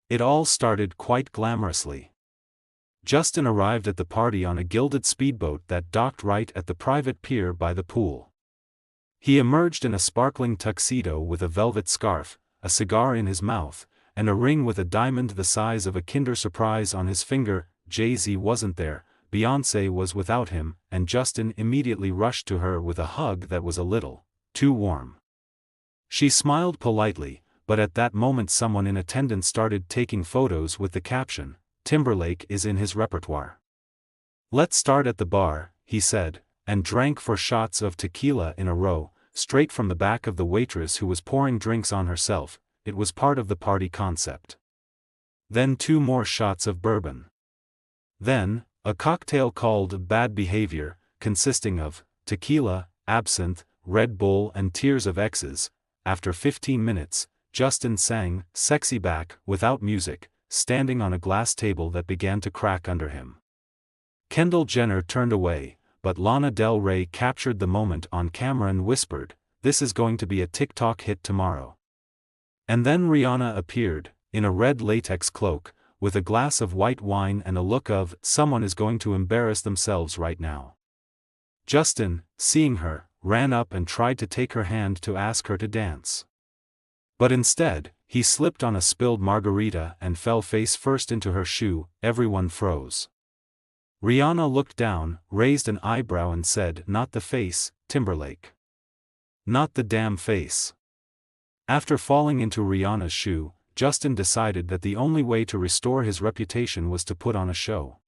It all started quite glamorously. Justin arrived at the party on a gilded speedboat that docked right at the private pier by the pool. He emerged in a sparkling tuxedo with a velvet scarf, a cigar in his mouth, and a ring with a diamond the size of a Kinder Surprise on his finger. Jay-Z wasn't there, Beyoncé was without him, and Justin immediately rushed to her with a hug that was a little too warm. She smiled politely, but at that moment someone in attendance started taking photos with the caption, "Timberlake is in his repertoire." "Let's start at the bar," he said, and drank 4 shots of tequila in a row, straight from the back of the waitress who was pouring drinks on herself. It was part of the party concept. Then 2 more shots of bourbon. Then, a cocktail called Bad Behavior, consisting of tequila, absinthe, Red Bull and tears of exes. After 15 minutes, Justin sang Sexy Back without music, standing on a glass table that began to crack under him. Kendall Jenner turned away, but Lana Del Rey captured the moment on camera and whispered, "This is going to be a TikTok hit tomorrow." And then Rihanna appeared, in a red latex cloak, with a glass of white wine and a look of, "Someone is going to embarrass themselves right now." Justin, seeing her, ran up and tried to take her hand to ask her to dance. But instead, he slipped on a spilled margarita and fell face first into her shoe. Everyone froze. Rihanna looked down, raised an eyebrow and said, "Not the face, Timberlake. Not the damn face." After falling into Rihanna's shoe, Justin decided that the only way to restore his reputation was to put on a show.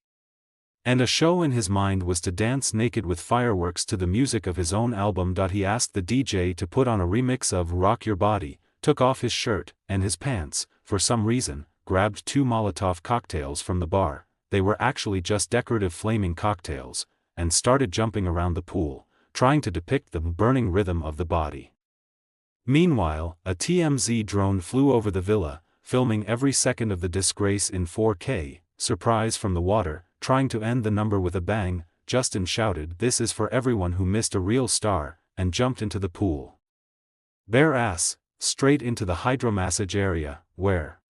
And a show in his mind was to dance naked with fireworks to the music of his own album. He asked the DJ to put on a remix of Rock Your Body, took off his shirt and his pants, for some reason, grabbed 2 Molotov cocktails from the bar, they were actually just decorative flaming cocktails, and started jumping around the pool, trying to depict the burning rhythm of the body. Meanwhile, a TMZ drone flew over the villa, filming every second of the disgrace in 4K, surprise from the water, trying to end the number with a bang. Justin shouted, "This is for everyone who missed a real star," and jumped into the pool. Bare ass, straight into the hydromassage area, where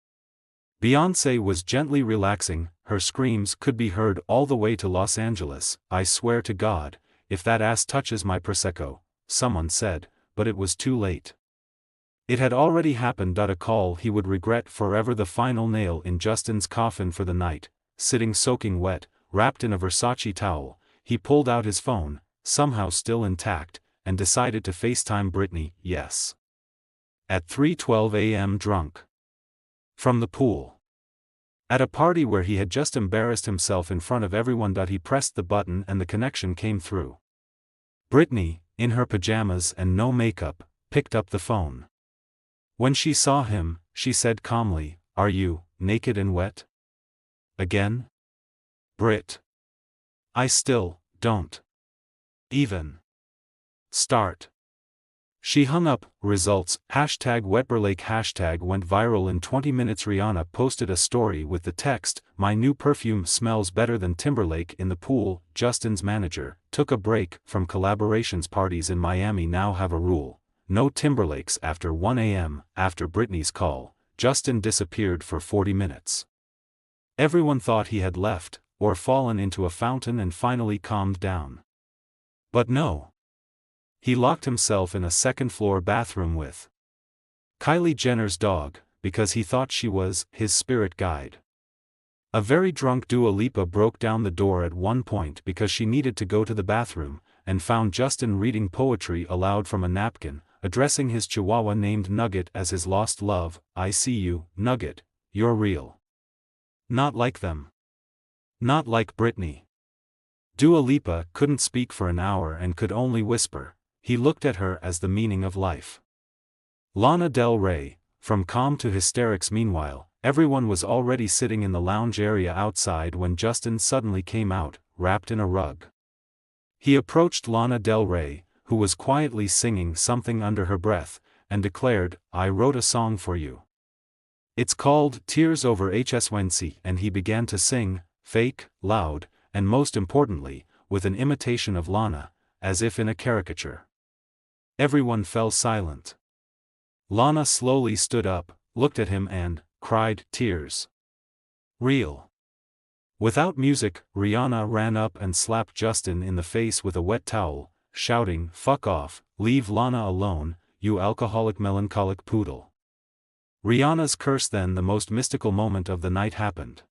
Beyoncé was gently relaxing. Her screams could be heard all the way to Los Angeles. "I swear to God, if that ass touches my Prosecco," someone said, but it was too late. It had already happened. A call he would regret forever. The final nail in Justin's coffin for the night. Sitting soaking wet, wrapped in a Versace towel, he pulled out his phone, somehow still intact, and decided to FaceTime Britney. Yes. At 3:12 a.m. drunk. From the pool. At a party where he had just embarrassed himself in front of everyone. He pressed the button and the connection came through. Britney, in her pajamas and no makeup, picked up the phone. When she saw him, she said calmly, "Are you naked and wet? Again? Brit. I still don't even start." She hung up. Results, #WetBerlake went viral in 20 minutes. Rihanna posted a story with the text, "My new perfume smells better than Timberlake in the pool." Justin's manager took a break from collaborations. Parties in Miami now have a rule: no Timberlakes after 1 a.m. After Britney's call, Justin disappeared for 40 minutes. Everyone thought he had left, or fallen into a fountain and finally calmed down. But no. He locked himself in a second-floor bathroom with Kylie Jenner's dog, because he thought she was his spirit guide. A very drunk Dua Lipa broke down the door at one point because she needed to go to the bathroom, and found Justin reading poetry aloud from a napkin, addressing his chihuahua named Nugget as his lost love. "I see you, Nugget, you're real. Not like them. Not like Britney." Dua Lipa couldn't speak for an hour and could only whisper. He looked at her as the meaning of life. Lana Del Rey, from calm to hysterics. Meanwhile, everyone was already sitting in the lounge area outside when Justin suddenly came out, wrapped in a rug. He approached Lana Del Rey, who was quietly singing something under her breath, and declared, "I wrote a song for you. It's called Tears Over HSWNC." And he began to sing, fake, loud, and most importantly, with an imitation of Lana, as if in a caricature. Everyone fell silent. Lana slowly stood up, looked at him and, cried, tears. Real. Without music, Rihanna ran up and slapped Justin in the face with a wet towel, shouting, "Fuck off, leave Lana alone, you alcoholic melancholic poodle." Rihanna's curse. Then the most mystical moment of the night happened.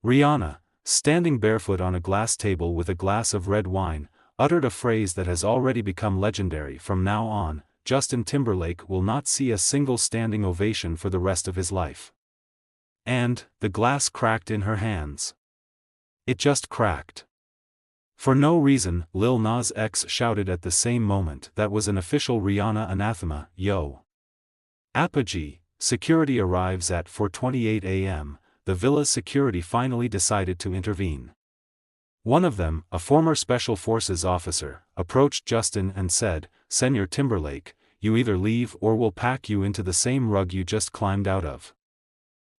Rihanna, standing barefoot on a glass table with a glass of red wine, uttered a phrase that has already become legendary. "From now on, Justin Timberlake will not see a single standing ovation for the rest of his life." And, the glass cracked in her hands. It just cracked. For no reason, Lil Nas X shouted at the same moment. That was an official Rihanna anathema, yo. Apogee, security arrives at 4:28 a.m., the villa's security finally decided to intervene. One of them, a former Special Forces officer, approached Justin and said, "Senor Timberlake, you either leave or we'll pack you into the same rug you just climbed out of."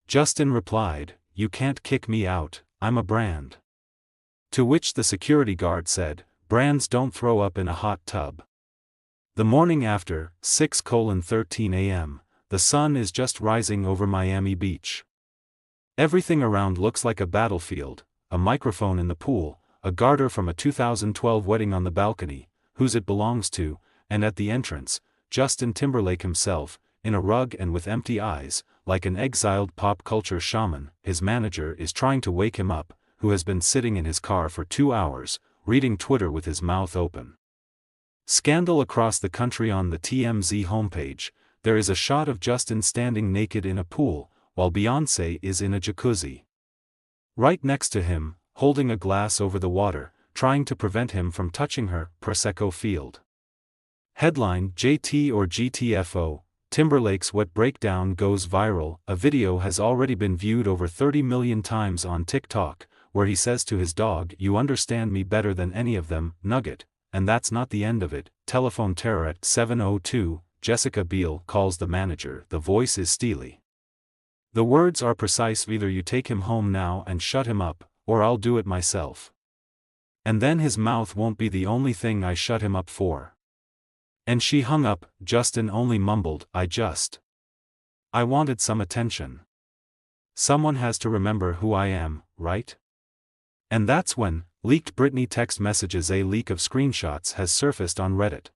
Justin replied, "You can't kick me out, I'm a brand." To which the security guard said, "Brands don't throw up in a hot tub." The morning after, 6:13 a.m., the sun is just rising over Miami Beach. Everything around looks like a battlefield, a microphone in the pool, a garter from a 2012 wedding on the balcony, whose it belongs to, and at the entrance, Justin Timberlake himself, in a rug and with empty eyes, like an exiled pop culture shaman. His manager is trying to wake him up, who has been sitting in his car for 2 hours, reading Twitter with his mouth open. Scandal across the country. On the TMZ homepage, there is a shot of Justin standing naked in a pool, while Beyoncé is in a jacuzzi. Right next to him, holding a glass over the water, trying to prevent him from touching her, Prosecco field. Headline: JT or GTFO, Timberlake's wet breakdown goes viral. A video has already been viewed over 30 million times on TikTok, where he says to his dog, "You understand me better than any of them, Nugget." And that's not the end of it. Telephone terror at 7:02, Jessica Biel calls the manager. The voice is steely. The words are precise: "Either you take him home now and shut him up, or I'll do it myself. And then his mouth won't be the only thing I shut him up for." And she hung up. Justin only mumbled, I wanted some attention. Someone has to remember who I am, right?" And that's when, leaked Britney text messages. A leak of screenshots has surfaced on Reddit.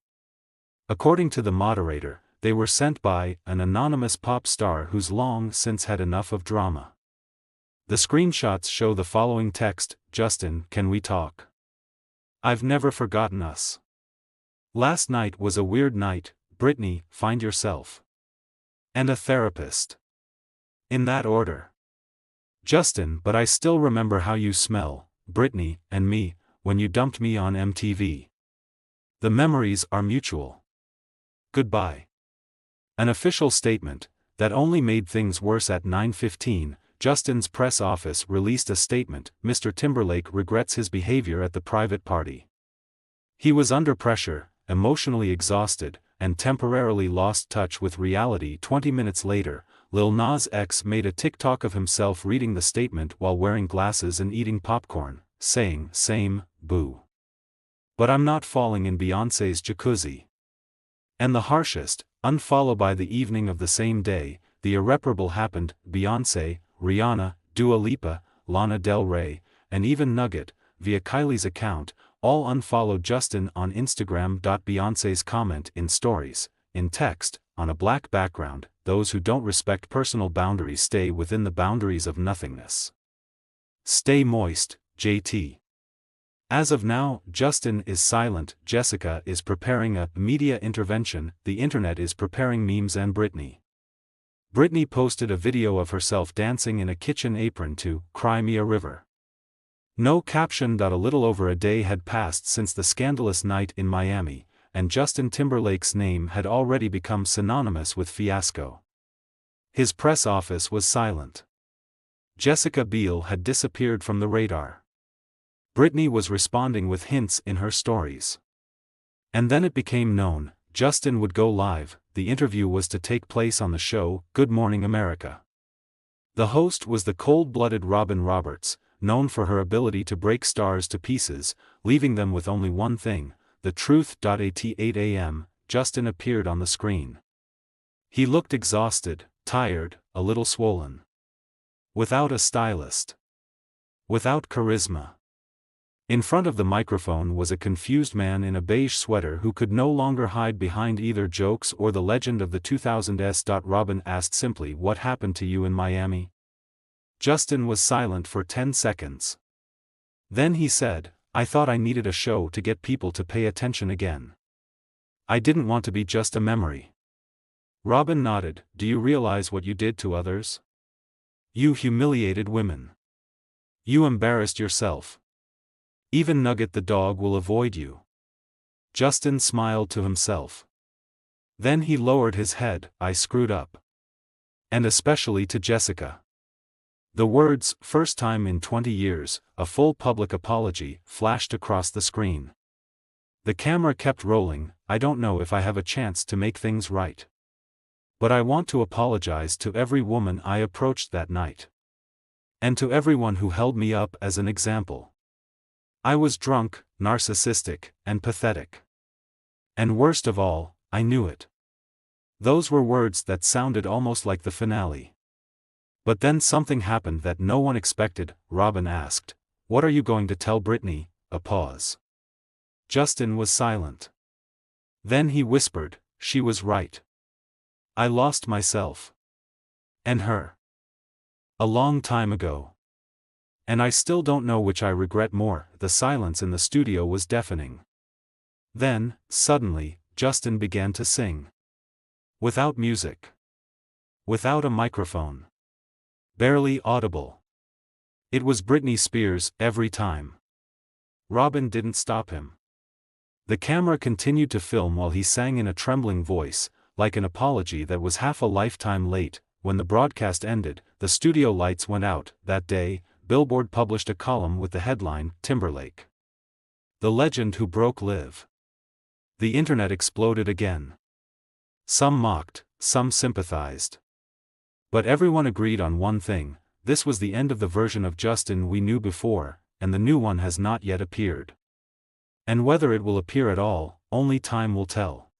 According to the moderator, they were sent by an anonymous pop star who's long since had enough of drama. The screenshots show the following text: "Justin, can we talk? I've never forgotten us. Last night was a weird night, Britney, find yourself. And a therapist. In that order. Justin, but I still remember how you smell, Britney, and me, when you dumped me on MTV. The memories are mutual. Goodbye." An official statement, that only made things worse. At 9:15, Justin's press office released a statement: "Mr. Timberlake regrets his behavior at the private party. He was under pressure, emotionally exhausted, and temporarily lost touch with reality." 20 minutes later, Lil Nas X made a TikTok of himself reading the statement while wearing glasses and eating popcorn, saying, "Same, boo. But I'm not falling in Beyoncé's jacuzzi." And the harshest, unfollow. By the evening of the same day, the irreparable happened. Beyoncé, Rihanna, Dua Lipa, Lana Del Rey, and even Nugget, via Kylie's account, all unfollowed Justin on Instagram. Beyoncé's comment in stories, in text, on a black background: "Those who don't respect personal boundaries stay within the boundaries of nothingness. Stay moist, JT." As of now, Justin is silent. Jessica is preparing a media intervention. The internet is preparing memes. And Britney posted a video of herself dancing in a kitchen apron to "Cry Me a River." No caption. A little over a day had passed since the scandalous night in Miami, and Justin Timberlake's name had already become synonymous with fiasco. His press office was silent. Jessica Biel had disappeared from the radar. Britney was responding with hints in her stories. And then it became known, Justin would go live. The interview was to take place on the show, Good Morning America. The host was the cold-blooded Robin Roberts, known for her ability to break stars to pieces, leaving them with only one thing, the truth. At 8 a.m., Justin appeared on the screen. He looked exhausted, tired, a little swollen. Without a stylist. Without charisma. In front of the microphone was a confused man in a beige sweater who could no longer hide behind either jokes or the legend of the 2000s. Robin asked simply, "What happened to you in Miami?" Justin was silent for 10 seconds. Then he said, "I thought I needed a show to get people to pay attention again. I didn't want to be just a memory." Robin nodded. "Do you realize what you did to others? You humiliated women. You embarrassed yourself. Even Nugget the dog will avoid you." Justin smiled to himself. Then he lowered his head. "I screwed up. And especially to Jessica." The words, "first time in 20 years, a full public apology," flashed across the screen. The camera kept rolling. "I don't know if I have a chance to make things right. But I want to apologize to every woman I approached that night. And to everyone who held me up as an example. I was drunk, narcissistic, and pathetic. And worst of all, I knew it." Those were words that sounded almost like the finale. But then something happened that no one expected. Robin asked, "What are you going to tell Britney?" A pause. Justin was silent. Then he whispered, "She was right. I lost myself. And her. A long time ago. And I still don't know which I regret more." The silence in the studio was deafening. Then, suddenly, Justin began to sing. Without music. Without a microphone. Barely audible. It was Britney Spears, Everytime. Robin didn't stop him. The camera continued to film while he sang in a trembling voice, like an apology that was half a lifetime late. When the broadcast ended, the studio lights went out. That day, Billboard published a column with the headline, "Timberlake. The legend who broke live." The internet exploded again. Some mocked, some sympathized. But everyone agreed on one thing: this was the end of the version of Justin we knew before, and the new one has not yet appeared. And whether it will appear at all, only time will tell.